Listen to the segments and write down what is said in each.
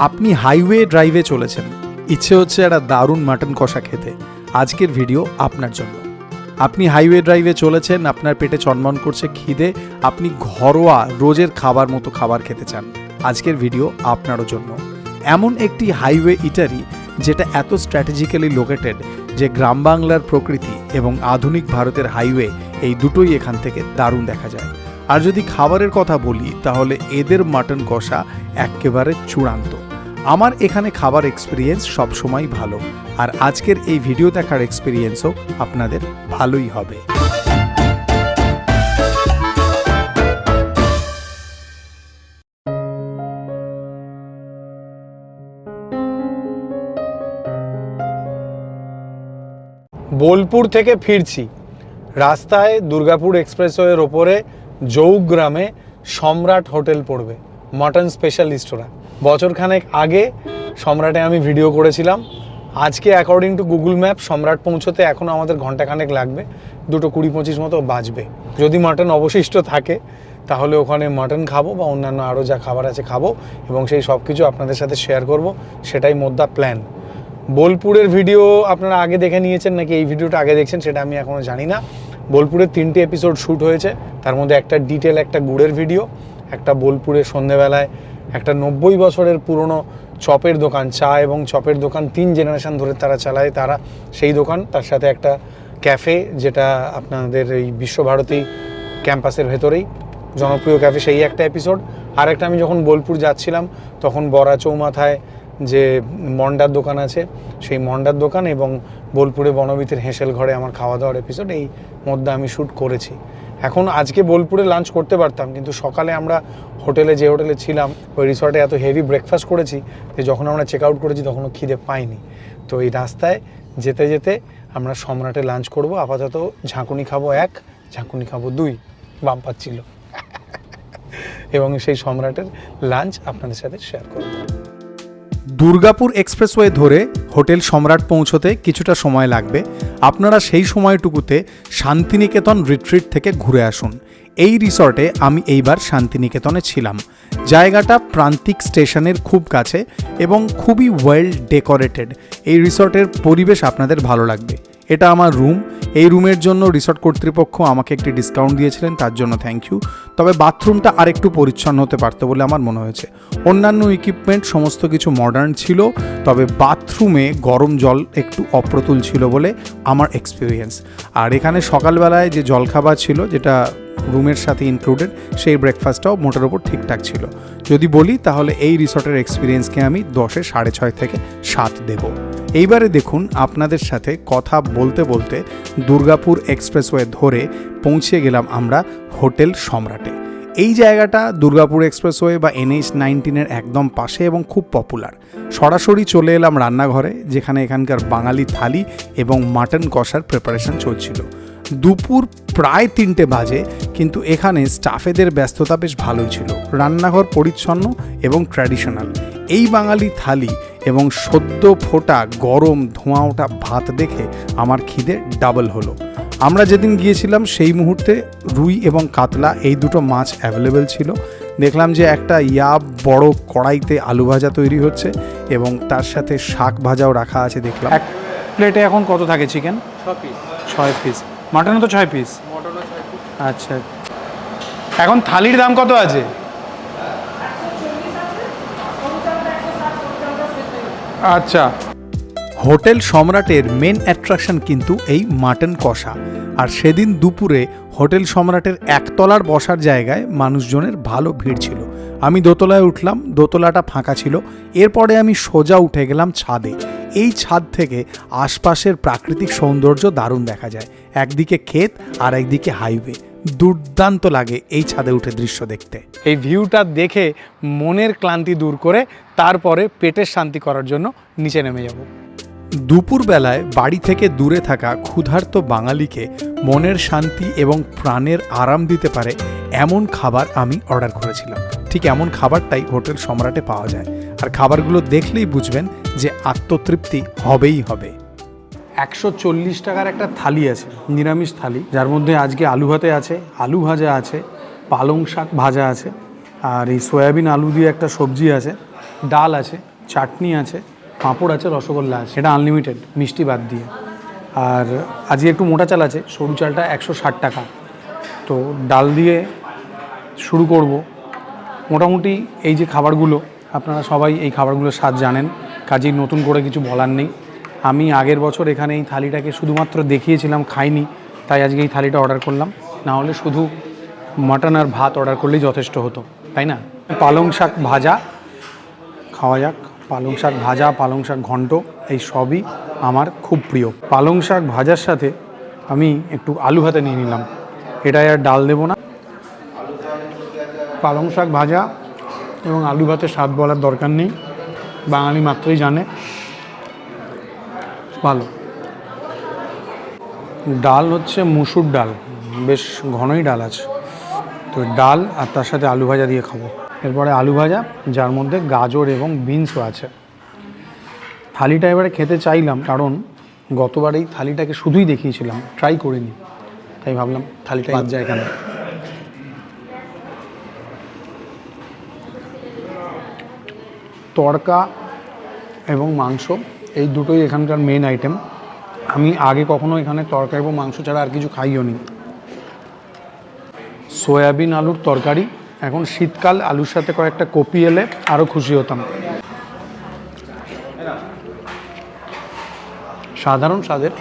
আপনি হাইওয়ে ড্রাইভে চলেছেন, ইচ্ছে হচ্ছে একটা দারুণ মাটন কষা খেতে। আজকের ভিডিও আপনার জন্য। আপনি হাইওয়ে ড্রাইভে চলেছেন, আপনার পেটে চনমন করছে খিদে, আপনি ঘরোয়া রোজের খাবার মতো খাবার খেতে চান, আজকের ভিডিও আপনারও জন্য। এমন একটি হাইওয়ে ইটারি যেটা এত স্ট্র্যাটেজিক্যালি লোকেটেড যে গ্রাম বাংলার প্রকৃতি এবং আধুনিক ভারতের হাইওয়ে এই দুটোই এখান থেকে দারুণ দেখা যায়। আর যদি খাবারের কথা বলি তাহলে এদের মাটন কষা একেবারে চূড়ান্ত। আমার এখানে খাবার এক্সপিরিয়েন্স সবসময় ভালো, আর আজকের এই ভিডিও দেখার এক্সপিরিয়েন্সও আপনাদের ভালোই হবে। বোলপুর থেকে ফিরছি, রাস্তায় দুর্গাপুর এক্সপ্রেসওয়ের ওপরে জৌগ্রামে সম্রাট হোটেল পড়বে, মাটন স্পেশালিস্ট ওরা। বছরখানেক আগে সম্রাটে আমি ভিডিও করেছিলাম। আজকে অ্যাকর্ডিং টু গুগল ম্যাপ সম্রাট পৌঁছতে এখনও আমাদের ঘন্টাখানেক লাগবে, 2:20-25 মতো বাজবে। যদি মাটন অবশিষ্ট থাকে তাহলে ওখানে মাটন খাবো বা অন্যান্য আরও যা খাবার আছে খাবো, এবং সেই সব কিছু আপনাদের সাথে শেয়ার করব, সেটাই মোদ্দা প্ল্যান। বোলপুরের ভিডিও আপনারা আগে দেখে নিয়েছেন নাকি এই ভিডিওটা আগে দেখছেন সেটা আমি এখনও জানি না। বোলপুরের 3টে এপিসোড শ্যুট হয়েছে, তার মধ্যে একটা ডিটেল একটা গুড়ের ভিডিও, একটা বোলপুরের সন্ধেবেলায় একটা 90 বছরের পুরনো চপের দোকান, চা এবং চপের দোকান 3 জেনারেশন ধরে তারা চালায়, তারা সেই দোকান, তার সাথে একটা ক্যাফে যেটা আপনাদের এই বিশ্বভারতী ক্যাম্পাসের ভেতরেই জনপ্রিয় ক্যাফে, সেই একটা এপিসোড। আর একটা আমি যখন বোলপুর যাচ্ছিলাম তখন বড়া চৌমাথায় যে মন্ডার দোকান আছে সেই মন্ডার দোকান, এবং বোলপুরে বনবিতের হেঁসেল ঘরে আমার খাওয়া দাওয়ার এপিসোড, এই মধ্যে আমি শ্যুট করেছি। এখন আজকে বোলপুরে লাঞ্চ করতে পারতাম, কিন্তু সকালে আমরা যে হোটেলে ছিলাম ওই রিসর্টে এত হেভি ব্রেকফাস্ট করেছি যে যখন আমরা চেক আউট করেছি তখনও খিদে পাইনি। তো এই রাস্তায় যেতে যেতে আমরা সম্রাটে লাঞ্চ করব। আপাতত ঝাঁকুনি খাবো 1, ঝাঁকুনি খাবো 2, বাম পাচ্ছিল এবং সেই সম্রাটের লাঞ্চ আপনাদের সাথে শেয়ার করব। দুর্গাপুর এক্সপ্রেসওয়ে ধরে হোটেল সম্রাট পৌঁছতে কিছুটা সময় লাগবে। আপনারা সেই সময়টুকুতে শান্তিনিকেতন রিট্রিট থেকে ঘুরে আসুন। এই রিসর্টে আমি এইবার শান্তিনিকেতনে ছিলাম। জায়গাটা প্রান্তিক স্টেশনের খুব কাছে এবং খুবই ওয়েল ডেকোরেটেড। এই রিসর্টের পরিবেশ আপনাদের ভালো লাগবে। এটা আমার রুম। এই রুমের জন্য রিসর্ট কর্তৃপক্ষ আমাকে একটি ডিসকাউন্ট দিয়েছিলেন, তার জন্য থ্যাংক ইউ। তবে বাথরুমটা আরেকটু পরিচ্ছন্ন হতে পারতো বলে আমার মনে হয়েছে। অন্যান্য ইকুইপমেন্ট সমস্ত কিছু মডার্ন ছিল, তবে বাথরুমে গরম জল একটু অপ্রতুল ছিল বলে আমার এক্সপিরিয়েন্স। আর এখানে সকালবেলায় যে জলখাবার ছিল যেটা রুমের সাথে ইনক্লুডেড, সেই ব্রেকফাস্টটাও মোটের ওপর ঠিকঠাক ছিল। যদি বলি তাহলে এই রিসর্টের এক্সপিরিয়েন্সকে আমি 10-এ 6.5 থেকে 7 দেব। এইবারে দেখুন, আপনাদের সাথে কথা বলতে বলতে দুর্গাপুর এক্সপ্রেসওয়ে ধরে পৌঁছে গেলাম আমরা হোটেল সম্রাটে। এই জায়গাটা দুর্গাপুর এক্সপ্রেসওয়ে বা NH-19-এর একদম পাশে এবং খুব পপুলার। সরাসরি চলে এলাম রান্নাঘরে, যেখানে এখানকার বাঙালি থালি এবং মাটন কষার প্রিপারেশন চলছিল। দুপুর প্রায় 3টে বাজে, কিন্তু এখানে স্টাফেদের ব্যস্ততা বেশ ভালোই ছিল। রান্নাঘর পরিচ্ছন্ন এবং ট্র্যাডিশনাল। এই বাঙালি থালি এবং সদ্য ফোটা গরম ধোঁয়া ওঠা ভাত দেখে আমার খিদে ডাবল হলো। আমরা যেদিন গিয়েছিলাম সেই মুহূর্তে রুই এবং কাতলা এই দুটো মাছ অ্যাভেলেবেল ছিল। দেখলাম যে একটা বড় কড়াইতে আলু ভাজা তৈরি হচ্ছে এবং তার সাথে শাক ভাজাও রাখা আছে। দেখলাম এক প্লেটে এখন কত থাকে চিকেন? 6 পিস। মাটনও তো 6 পিস? আচ্ছা, এখন থালির দাম কত আছে? আচ্ছা, হোটেল সম্রাটের মেন অ্যাট্রাকশন কিন্তু এই মাটন কষা। আর সেদিন দুপুরে হোটেল সম্রাটের একতলার বসার জায়গায় মানুষজনের ভালো ভিড় ছিল। আমি দোতলায় উঠলাম, দোতলাটা ফাঁকা ছিল। এরপরে আমি সোজা উঠে গেলাম ছাদে। এই ছাদ থেকে আশপাশের প্রাকৃতিক সৌন্দর্য দারুণ দেখা যায়। একদিকে ক্ষেত আর একদিকে হাইওয়ে। দুর্দান্ত লাগে এই ছাদে উঠে দৃশ্য দেখতে। এই ভিউটা দেখে মনের ক্লান্তি দূর করে তারপরে পেটের শান্তি করার জন্য নিচে নেমে যাব। দুপুরবেলায় বাড়ি থেকে দূরে থাকা ক্ষুধার্ত বাঙালিকে মনের শান্তি এবং প্রাণের আরাম দিতে পারে এমন খাবার আমি অর্ডার করেছিলাম। ঠিক এমন খাবারটাই হোটেল সম্রাটে পাওয়া যায়, আর খাবারগুলো দেখলেই বুঝবেন যে আত্মতৃপ্তি হবেই হবে। 140 টাকার একটা থালি আছে, নিরামিষ থালি, যার মধ্যে আজকে আলু ভাতে আছে, আলু ভাজা আছে, পালং শাক ভাজা আছে, আর এই সয়াবিন আলু দিয়ে একটা সবজি আছে, ডাল আছে, চাটনি আছে, পাঁপড় আছে, রসগোল্লা আছে। এটা আনলিমিটেড, মিষ্টি বাদ দিয়ে। আর আজকে একটু মোটা চাল আছে, সরু চালটা 160 টাকা। তো ডাল দিয়ে শুরু করব। মোটামুটি এই যে খাবারগুলো, আপনারা সবাই এই খাবারগুলোর স্বাদ জানেন, কাজেই নতুন করে কিছু বলার নেই। আমি আগের বছর এখানে এই থালিটাকে শুধুমাত্র দেখিয়েছিলাম, খাইনি, তাই আজকে এই থালিটা অর্ডার করলাম। না হলে শুধু মাটন আর ভাত অর্ডার করলেই যথেষ্ট হতো, তাই না? পালং শাক ভাজা খাওয়া যাক। পালং শাক ভাজা, পালং শাক ঘন্ট, এই সবই আমার খুব প্রিয়। পালং শাক ভাজার সাথে আমি একটু আলু ভাতে নিয়ে নিলাম, এটাই আর ডাল দেবো না। পালং শাক ভাজা এবং আলু ভাতে স্বাদ বলার দরকার নেই, বাঙালি মাত্রই জানে, ভালো। ডাল হচ্ছে মুসুর ডাল, বেশ ঘনই ডাল আছে। তো ডাল আর তার সাথে আলু ভাজা দিয়ে খাবো। এরপরে আলু ভাজা, যার মধ্যে গাজর এবং বিনসও আছে। থালিটা এবারে খেতে চাইলাম, কারণ গতবার এই থালিটাকে শুধুই দেখিয়েছিলাম, ট্রাই করিনি, তাই ভাবলাম থালিটা বাদ যায় এখানে। তড়কা এবং মাংস এই দুটোই এখানকার মেন আইটেম। আমি আগে কখনো এখানে তড়কা এবং মাংস ছাড়া আর কিছু খাইও নি। সয়াবিন আলুর তরকারি, এখন শীতকাল, আলুর সাথে কয়েকটা কপি এলে আরও খুশি হতাম। সাধারণ স্বাদের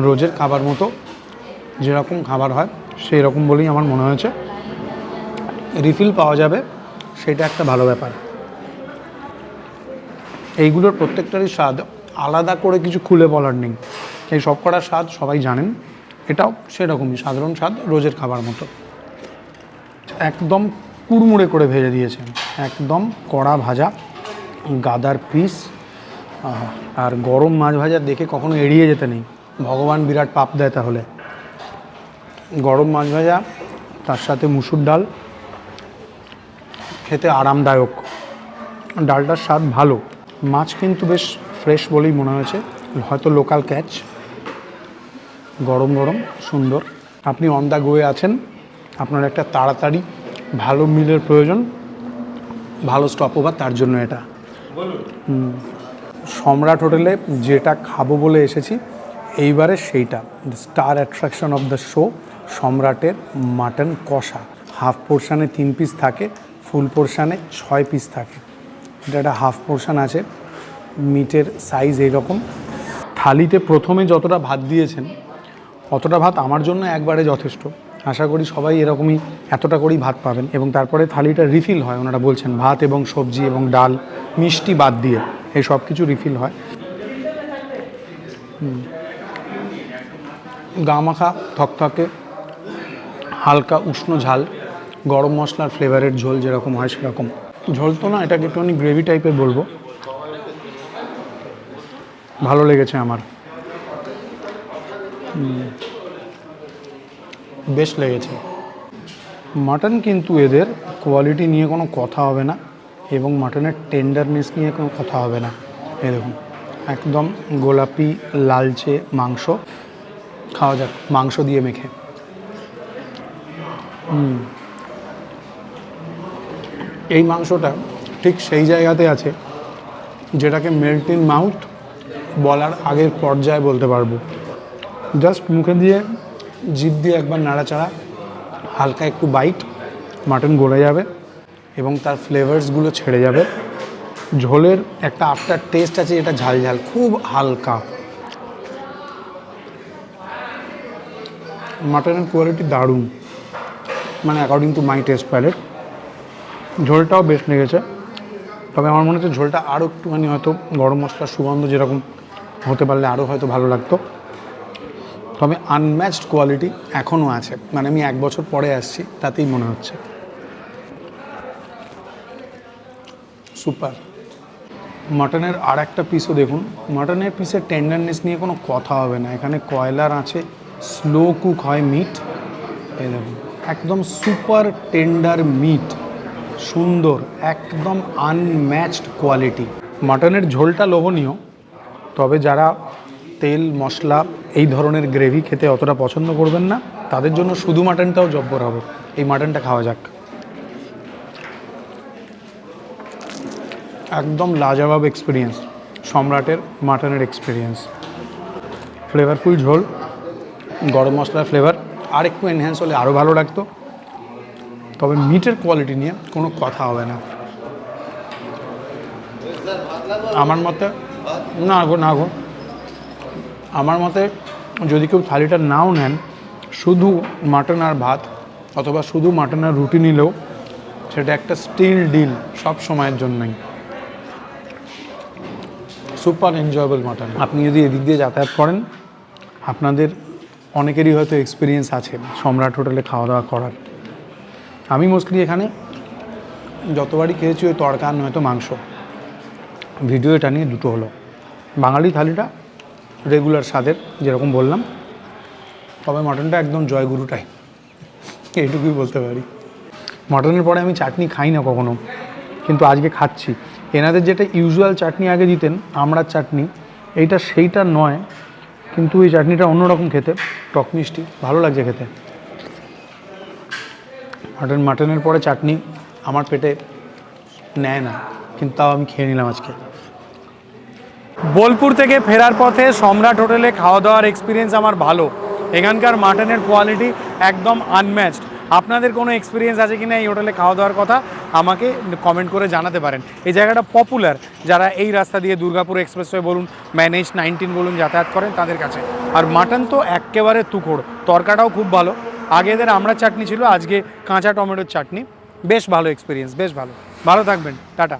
রোজের খাবার মতো যেরকম খাবার হয় সেই রকম বলেই আমার মনে হয়েছে। রিফিল পাওয়া যাবে, সেটা একটা ভালো ব্যাপার। এইগুলোর প্রত্যেকটারই স্বাদ আলাদা করে কিছু খুলে বলার নেই, এই সব কটার স্বাদ সবাই জানেন। এটাও সেরকমই সাধারণ স্বাদ, রোজের খাবার মতো। একদম কুড়মুড়ে করে ভেজে দিয়েছে, একদম কড়া ভাজা, গাদার পিস। আর গরম মাছ ভাজা দেখে কখনো এড়িয়ে যেতে নেই, ভগবান বিরাট পাপ দেয় তাহলে। গরম মাছ ভাজা, তার সাথে মুসুর ডাল, খেতে আরামদায়ক। ডালটার স্বাদ ভালো, মাছ কিন্তু বেশ ফ্রেশ বলেই মনে হয়েছে, হয়তো লোকাল ক্যাচ। গরম গরম সুন্দর। আপনি অন দ্য গোয়ে আছেন, আপনার একটা তাড়াতাড়ি ভালো মিলের প্রয়োজন, ভালো স্টপ ওভার, তার জন্য এটা। সম্রাট হোটেলে যেটা খাবো বলে এসেছি এইবারে সেইটা, the star attraction of the show, সম্রাটের মাটন কষা। হাফ পোর্শানে 3 পিস থাকে, ফুল পোর্শানে 6 পিস থাকে। এটা একটা হাফ পোর্শান আছে, মিটের সাইজ এইরকম। থালিতে প্রথমে যতটা ভাত দিয়েছেন অতটা ভাত আমার জন্য একবারে যথেষ্ট। আশা করি সবাই এরকমই এতটা করেই ভাত পাবেন, এবং তারপরে থালিটা রিফিল হয়, ওনারা বলছেন ভাত এবং সবজি এবং ডাল, মিষ্টি বাদ দিয়ে এই সব কিছু রিফিল হয়। গা মাখা থকথকে, হালকা উষ্ণ ঝাল, গরম মশলার ফ্লেভারের ঝোল যেরকম হয় সেরকম ঝোল তো না, এটাকে একটুখানি গ্রেভি টাইপের বলবো। ভালো লেগেছে আমার, বেশ লেগেছে। মাটন কিন্তু এদের কোয়ালিটি নিয়ে কোনো কথা হবে না, এবং মাটনের টেন্ডারনেস নিয়ে কোনো কথা হবে না। এই দেখুন, একদম গোলাপি লালচে মাংস। খাওয়া যাক মাংস দিয়ে মেখে। এই মাংসটা ঠিক সেই জায়গাতে আছে যেটাকে মেল্ট ইন মাউথ বলার আগের পর্যায়ে বলতে পারবো। জাস্ট মুখে দিয়ে জিভ দিয়ে একবার নাড়াচাড়া, হালকা একটু বাইট, মাটন গলে যাবে এবং তার ফ্লেভার্সগুলো ছেড়ে যাবে। ঝোলের একটা আফটার টেস্ট আছে, এটা ঝাল ঝাল, খুব হালকা। মাটনের কোয়ালিটি দারুণ, মানে according to my taste palate. ঝোলটাও বেশ লেগেছে, তবে আমার মনে হচ্ছে ঝোলটা আরও একটুখানি হয়তো গরম মশলার সুগন্ধ যেরকম হতে পারলে আরও হয়তো ভালো লাগতো। তবে আনম্যাচড কোয়ালিটি এখনও আছে, মানে আমি 1 বছর পরে আসছি তাতেই মনে হচ্ছে। সুপার। মাটনের আর একটা পিসও দেখুন, মাটনের পিসের টেন্ডারনেস নিয়ে কোনো কথা হবে না। এখানে কয়লার আছে, স্লো কুক হয় মিট। এই দেখুন, একদম সুপার টেন্ডার মিট, সুন্দর, একদম আনম্যাচড কোয়ালিটি। মাটনের ঝোলটা লোভনীয়, তবে যারা তেল মশলা এই ধরনের গ্রেভি খেতে অতটা পছন্দ করবেন না তাদের জন্য শুধু মাটনটাও জব্বর হবে। এই মাটনটা খাওয়া যাক। একদম লাজবাব এক্সপিরিয়েন্স সম্রাটের মাটনের এক্সপিরিয়েন্স। ফ্লেভারফুল ঝোল, গরম মশলার ফ্লেভার আর একটু এনহ্যান্স হলে আরও ভালো লাগতো, তবে মিটের কোয়ালিটি নিয়ে কোনো কথা হবে না আমার মতে। না গো আমার মতে যদি কেউ থালিটা নাও নেন, শুধু মাটন আর ভাত অথবা শুধু মাটন আর রুটি নিলেও সেটা একটা স্টিল ডিল সব সময়ের জন্যই। Super enjoyable mutton. আপনি যদি এদিক দিয়ে যাতায়াত করেন, আপনাদের অনেকেরই হয়তো এক্সপিরিয়েন্স আছে সম্রাট হোটেলে খাওয়া দাওয়া করার। আমি মোস্টলি এখানে যতবারই খেয়েছি ওই তড়কা নয়তো মাংস, ভিডিও এটা নিয়ে দুটো হলো। বাঙালি থালিটা রেগুলার স্বাদের যেরকম বললাম, তবে মাটনটা একদম জয়গুরুটাই, এইটুকুই বলতে পারি। মাটনের পরে আমি চাটনি খাই না কখনো, কিন্তু আজকে খাচ্ছি। এনাদের যেটা ইউজুয়াল চাটনি আগে দিতেন, আমড়ার চাটনি, এইটা সেইটা নয়, কিন্তু এই চাটনিটা অন্যরকম খেতে, টক মিষ্টি, ভালো লাগছে খেতে। মাটনের পরে চাটনি আমার পেটে নেয় না, কিন্তু তাও আমি খেয়ে নিলাম আজকে। বোলপুর থেকে ফেরার পথে সম্রাট হোটেলে খাওয়া দাওয়ার এক্সপিরিয়েন্স আমার ভালো। এখানকার মাটনের কোয়ালিটি একদম আনম্যাচড। আপনাদের কোনো এক্সপিরিয়েন্স আছে কিনা এই হোটেলে খাওয়া দাওয়ার কথা আমাকে কমেন্ট করে জানাতে পারেন। এই জায়গাটা পপুলার যারা এই রাস্তা দিয়ে দুর্গাপুর এক্সপ্রেসওয়ে বলুন, NH-19 বলুন যাতায়াত করেন তাদের কাছে। আর মাটন তো একেবারে তুখোড়, তরকাটাও খুব ভালো। আগে এদের আমড়ার চাটনি ছিল, আজকে কাঁচা টমেটোর চাটনি। বেশ ভালো এক্সপিরিয়েন্স, বেশ ভালো। ভালো থাকবেন, টাটা।